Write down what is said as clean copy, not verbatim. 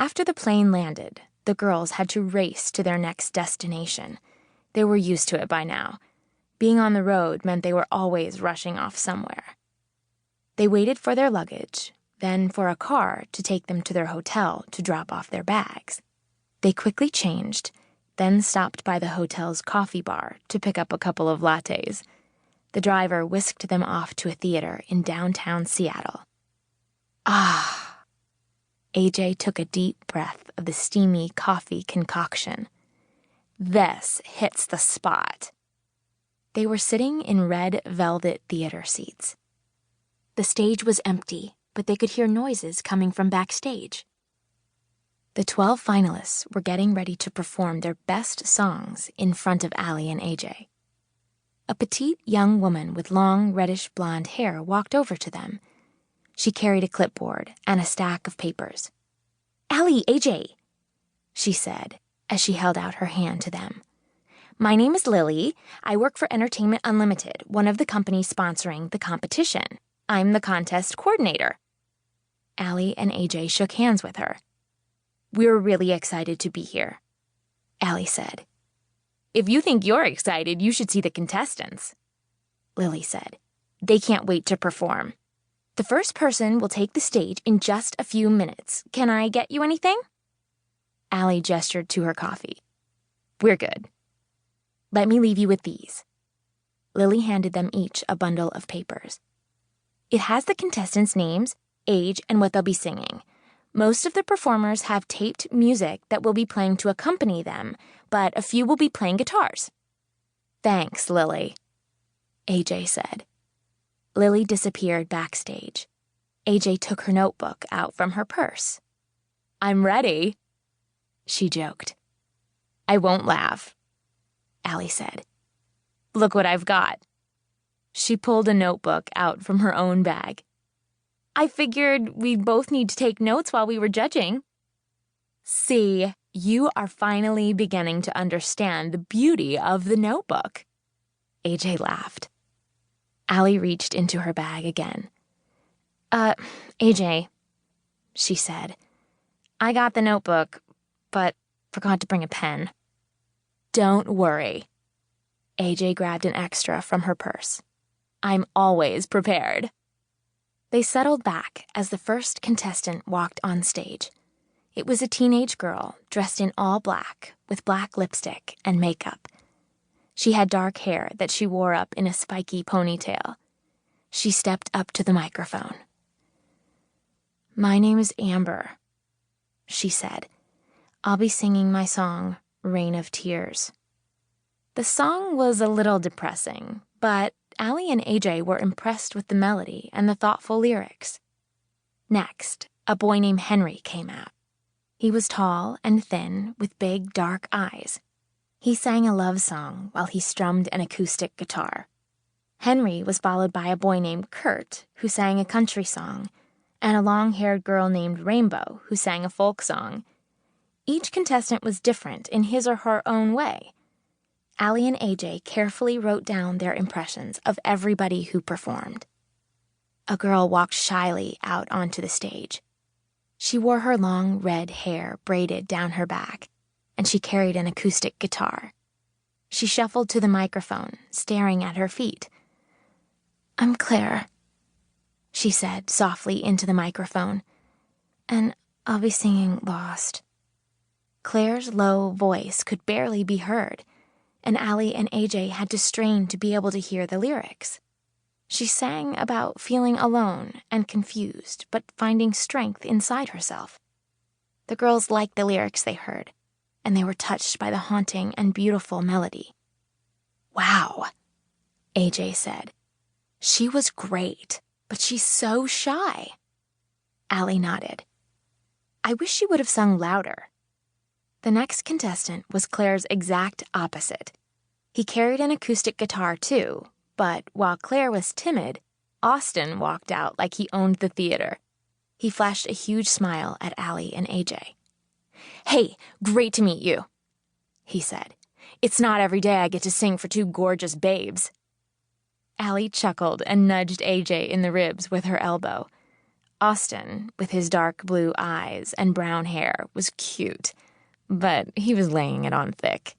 After the plane landed, the girls had to race to their next destination. They were used to it by now. Being on the road meant they were always rushing off somewhere. They waited for their luggage, then for a car to take them to their hotel to drop off their bags. They quickly changed, then stopped by the hotel's coffee bar to pick up a couple of lattes. The driver whisked them off to a theater in downtown Seattle. Ah! AJ took a deep breath of the steamy coffee concoction. This hits the spot. They were sitting in red velvet theater seats. The stage was empty, but they could hear noises coming from backstage. The 12 finalists were getting ready to perform their best songs in front of Aly and AJ. A petite young woman with long reddish-blonde hair walked over to them. She carried a clipboard and a stack of papers. "Aly, AJ," she said as she held out her hand to them. "My name is Lily. I work for Entertainment Unlimited, one of the companies sponsoring the competition. I'm the contest coordinator." Aly and AJ shook hands with her. "We're really excited to be here," Aly said. "If you think you're excited, you should see the contestants," Lily said. "They can't wait to perform. The first person will take the stage in just a few minutes. Can I get you anything?" Aly gestured to her coffee. "We're good. Let me leave you with these." Lily handed them each a bundle of papers. "It has the contestants' names, age, and what they'll be singing. Most of the performers have taped music that will be playing to accompany them, but a few will be playing guitars." "Thanks, Lily," AJ said. Lily disappeared backstage. AJ took her notebook out from her purse. "I'm ready," she joked. "I won't laugh," Aly said. "Look what I've got." She pulled a notebook out from her own bag. "I figured we'd both need to take notes while we were judging." "See, you are finally beginning to understand the beauty of the notebook," AJ laughed. Aly reached into her bag again. AJ," she said, "I got the notebook, but forgot to bring a pen." "Don't worry." AJ grabbed an extra from her purse. "I'm always prepared." They settled back as the first contestant walked on stage. It was a teenage girl dressed in all black with black lipstick and makeup. She had dark hair that she wore up in a spiky ponytail. She stepped up to the microphone. "My name is Amber," she said. "I'll be singing my song, Rain of Tears." The song was a little depressing, but Aly and AJ were impressed with the melody and the thoughtful lyrics. Next, a boy named Henry came out. He was tall and thin with big, dark eyes. He sang a love song while he strummed an acoustic guitar. Henry was followed by a boy named Kurt, who sang a country song, and a long-haired girl named Rainbow, who sang a folk song. Each contestant was different in his or her own way. Aly and AJ carefully wrote down their impressions of everybody who performed. A girl walked shyly out onto the stage. She wore her long red hair braided down her back, and she carried an acoustic guitar. She shuffled to the microphone, staring at her feet. "I'm Claire," she said softly into the microphone, "and I'll be singing Lost." Claire's low voice could barely be heard, and Aly and AJ had to strain to be able to hear the lyrics. She sang about feeling alone and confused, but finding strength inside herself. The girls liked the lyrics they heard, and they were touched by the haunting and beautiful melody. "Wow," AJ said. "She was great, but she's so shy." Aly nodded. "I wish she would have sung louder." The next contestant was Claire's exact opposite. He carried an acoustic guitar too, but while Claire was timid, Austin walked out like he owned the theater. He flashed a huge smile at Aly and AJ. "Hey, great to meet you," he said. "It's not every day I get to sing for two gorgeous babes." Aly chuckled and nudged AJ in the ribs with her elbow. Austin, with his dark blue eyes and brown hair, was cute, but he was laying it on thick.